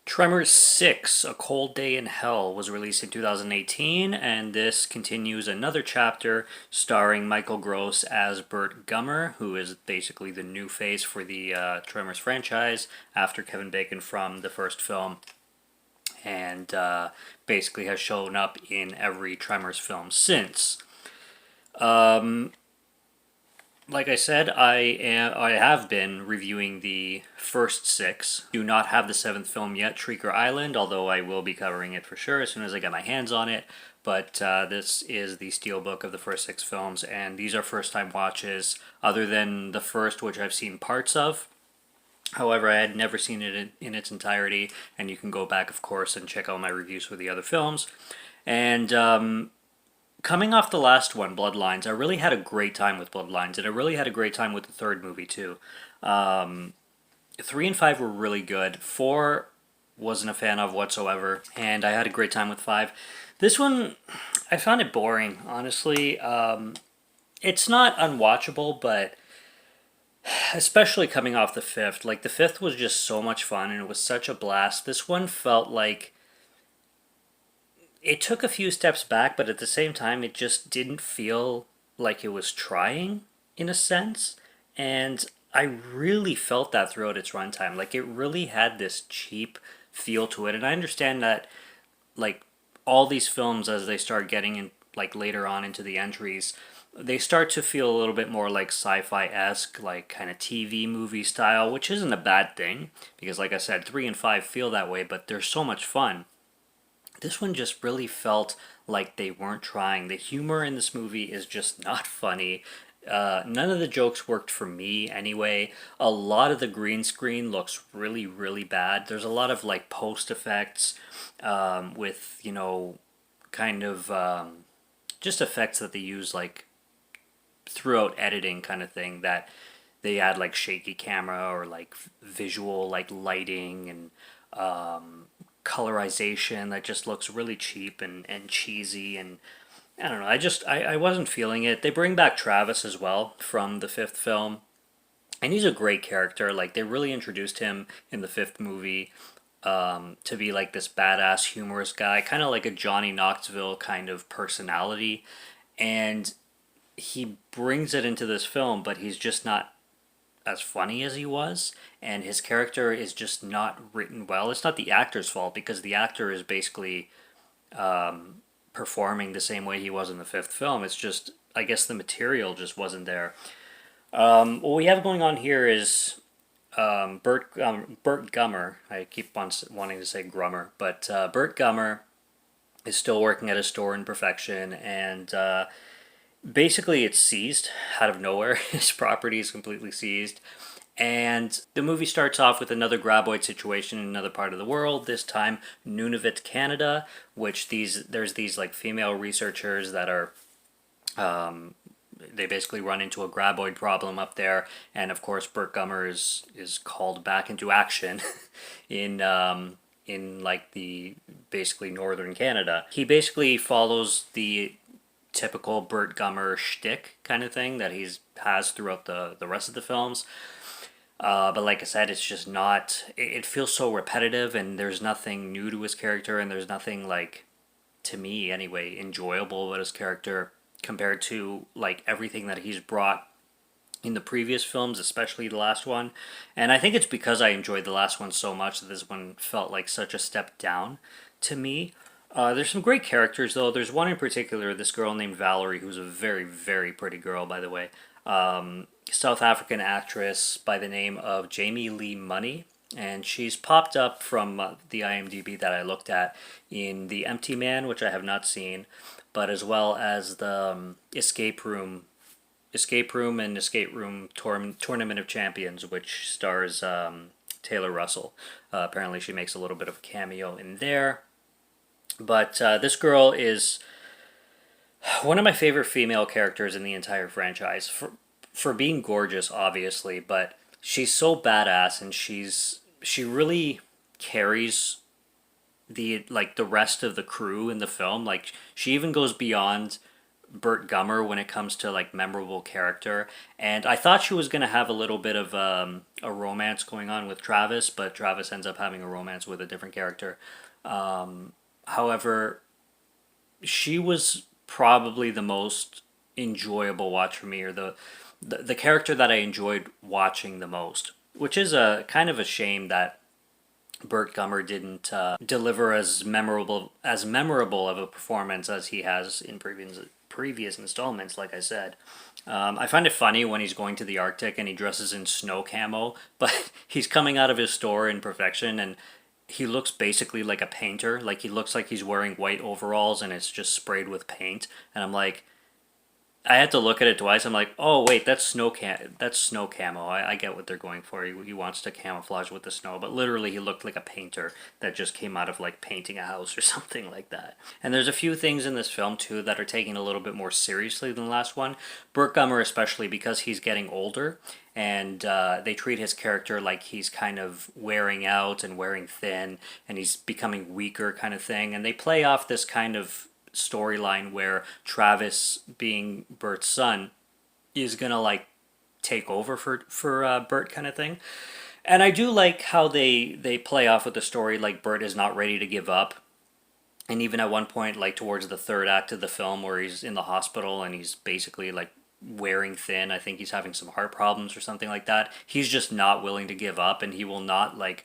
Tremors 6, A Cold Day in Hell, was released in 2018, and this continues another chapter starring Michael Gross as Burt Gummer, who is basically the new face for the Tremors franchise after Kevin Bacon from the first film, and basically has shown up in every Tremors film since. Like I said, I have been reviewing the first six. Do not have the seventh film yet, Shrieker Island, although I will be covering it for sure as soon as I get my hands on it. But this is the steelbook of the first six films, and these are first time watches, other than the first, which I've seen parts of. However, I had never seen it in its entirety, and you can go back, of course, and check out my reviews for the other films. And coming off the last one, Bloodlines, I really had a great time with Bloodlines, and I really had a great time with the third movie too. Three and five were really good. Four wasn't a fan of whatsoever, and I had a great time with five. This one, I found it boring, honestly. It's not unwatchable, but especially coming off the fifth, like the fifth was just so much fun and it was such a blast. This one felt like it took a few steps back, but at the same time, it just didn't feel like it was trying in a sense. And I really felt that throughout its runtime. Like, it really had this cheap feel to it. And I understand that, like, all these films, as they start getting in, like, later on into the entries, they start to feel a little bit more like sci-fi esque, like kind of TV movie style, which isn't a bad thing because, like I said, three and five feel that way, but they're so much fun. This one just really felt like they weren't trying. The humor in this movie is just not funny. None of the jokes worked for me anyway. A lot of the green screen looks really, really bad. There's a lot of like post effects with, kind of just effects that they use like throughout editing kind of thing that they add like shaky camera or like visual like lighting and colorization that just looks really cheap and cheesy and I don't know. I wasn't feeling it. They bring back Travis as well from the fifth film, and he's a great character. Like they really introduced him in the fifth movie to be like this badass, humorous guy, kind of like a Johnny Knoxville kind of personality, and he brings it into this film, but he's just not as funny as he was, and his character is just not written well. It's not the actor's fault because the actor is basically performing the same way he was in the fifth film. It's just, I guess the material just wasn't there. What we have going on here is Burt Gummer. I keep on wanting to say Grummer, but Burt Gummer is still working at a store in Perfection, and basically it's seized out of nowhere. His property is completely seized. And the movie starts off with another graboid situation in another part of the world, this time Nunavut, Canada, which there's these like female researchers that are they basically run into a graboid problem up there, and of course Burt Gummer is called back into action in like the basically northern Canada. He basically follows the typical Burt Gummer shtick kind of thing that he's has throughout the rest of the films. But like I said, it's just not. It feels so repetitive, and there's nothing new to his character, and there's nothing like, to me anyway, enjoyable about his character compared to like everything that he's brought in the previous films, especially the last one. And I think it's because I enjoyed the last one so much that this one felt like such a step down to me. There's some great characters though. There's one in particular, this girl named Valerie, who's a very, very pretty girl, by the way. South African actress by the name of Jamie Lee Money, and she's popped up from the IMDb that I looked at in The Empty Man, which I have not seen, but as well as the Escape Room and Escape Room Tournament of Champions, which stars Taylor Russell. Apparently, she makes a little bit of a cameo in there. But this girl is one of my favorite female characters in the entire franchise for being gorgeous, obviously, but she's so badass and she really carries the rest of the crew in the film. Like she even goes beyond Burt Gummer when it comes to like memorable character, and I thought she was gonna have a little bit of a romance going on with Travis, but Travis ends up having a romance with a different character. However, she was probably the most enjoyable watch for me, or the character that I enjoyed watching the most, which is a kind of a shame that Burt Gummer didn't deliver as memorable of a performance as he has in previous installments. Like I said, I find it funny when he's going to the Arctic and he dresses in snow camo, but he's coming out of his store in perfection, and he looks basically like a painter. Like he looks like he's wearing white overalls and it's just sprayed with paint. And I'm like, I had to look at it twice. I'm like, oh wait, that's snow camo. I get what they're going for. He wants to camouflage with the snow, but literally he looked like a painter that just came out of like painting a house or something like that. And there's a few things in this film too that are taken a little bit more seriously than the last one. Burt Gummer especially, because he's getting older, and they treat his character like he's kind of wearing out and wearing thin, and he's becoming weaker kind of thing. And they play off this kind of storyline where Travis, being Bert's son, is gonna like take over for Bert kind of thing. And I do like how they play off with the story like Bert is not ready to give up. And even at one point, like towards the third act of the film, where he's in the hospital and he's basically like wearing thin. I think he's having some heart problems or something like that. He's just not willing to give up, and he will not like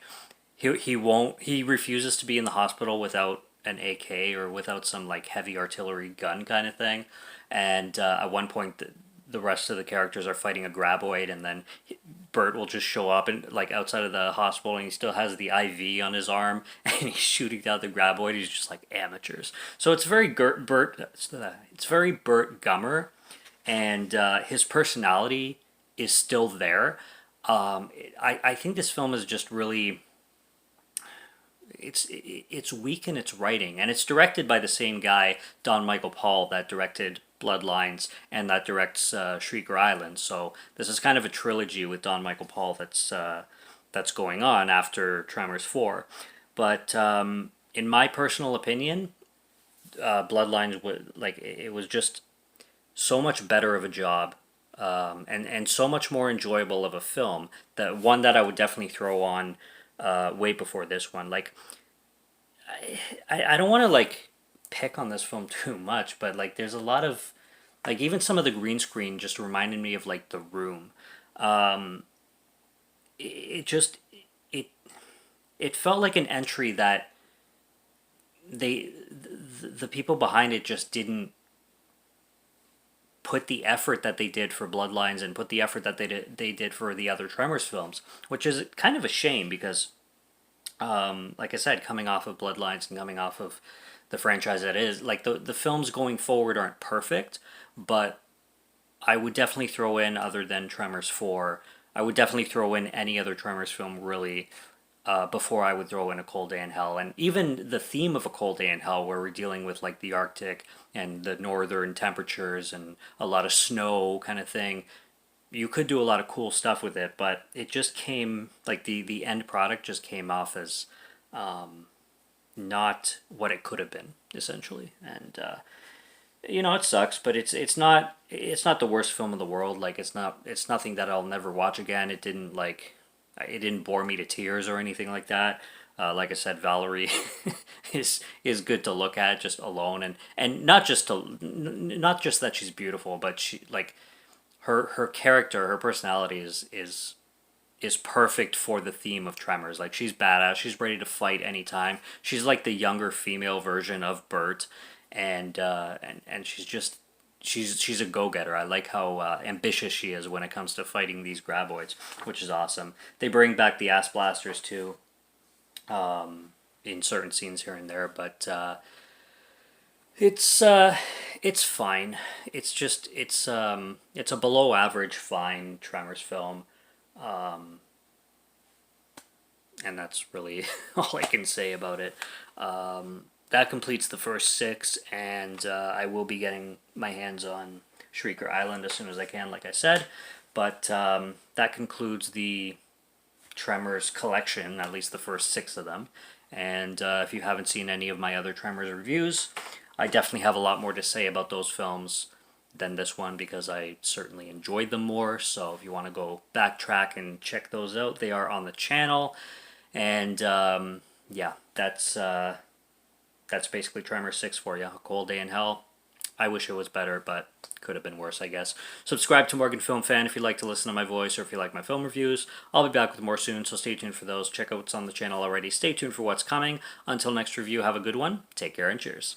he refuses to be in the hospital without an AK or without some like heavy artillery gun kind of thing. And at one point, the rest of the characters are fighting a graboid, and then Bert will just show up and like outside of the hospital, and he still has the IV on his arm, and he's shooting down the graboid. He's just like amateurs. So it's very it's very Burt Gummer, and his personality is still there. I think this film is just really it's weak in its writing, and it's directed by the same guy, Don Michael Paul, that directed Bloodlines and that directs Shrieker Island. So this is kind of a trilogy with Don Michael Paul that's going on after Tremors 4. But in my personal opinion, Bloodlines it was just so much better of a job, and so much more enjoyable of a film, that one that I would definitely throw on way before this one. Like I don't want to like pick on this film too much, but like there's a lot of like even some of the green screen just reminded me of like The Room. It just it it felt like an entry that the people behind it just didn't put the effort that they did for Bloodlines and put the effort that they did for the other Tremors films, which is kind of a shame because, like I said, coming off of Bloodlines and coming off of the franchise that is, like the films going forward aren't perfect, but I would definitely throw in, other than Tremors 4, I would definitely throw in any other Tremors film really before I would throw in A Cold Day in Hell. And even the theme of A Cold Day in Hell, where we're dealing with like the Arctic and the northern temperatures and a lot of snow kind of thing, you could do a lot of cool stuff with it, but it just came, like the end product just came off as not what it could have been, essentially. And it sucks, but it's not the worst film in the world. Like it's nothing that I'll never watch again. It didn't bore me to tears or anything like that. Like I said, Valerie is good to look at just alone, and not just that she's beautiful, but she like her character, her personality is perfect for the theme of Tremors. Like she's badass, she's ready to fight anytime. She's like the younger female version of Bert, and she's a go-getter. I like how ambitious she is when it comes to fighting these graboids, which is awesome. They bring back the ass blasters too, in certain scenes here and there, but it's fine. It's a below average fine Tremors film, and that's really all I can say about it. That completes the first 6, and I will be getting my hands on Shrieker Island as soon as I can, like I said. But that concludes the Tremors collection, at least the first 6 of them. And if you haven't seen any of my other Tremors reviews, I definitely have a lot more to say about those films than this one because I certainly enjoyed them more. So if you want to go backtrack and check those out, they are on the channel. And yeah, that's basically Tremors 6 for you. A Cold Day in Hell. I wish it was better, but could have been worse, I guess. Subscribe to Morgan Film Fan if you'd like to listen to my voice or if you like my film reviews. I'll be back with more soon, so stay tuned for those. Check out what's on the channel already. Stay tuned for what's coming. Until next review, have a good one. Take care and cheers.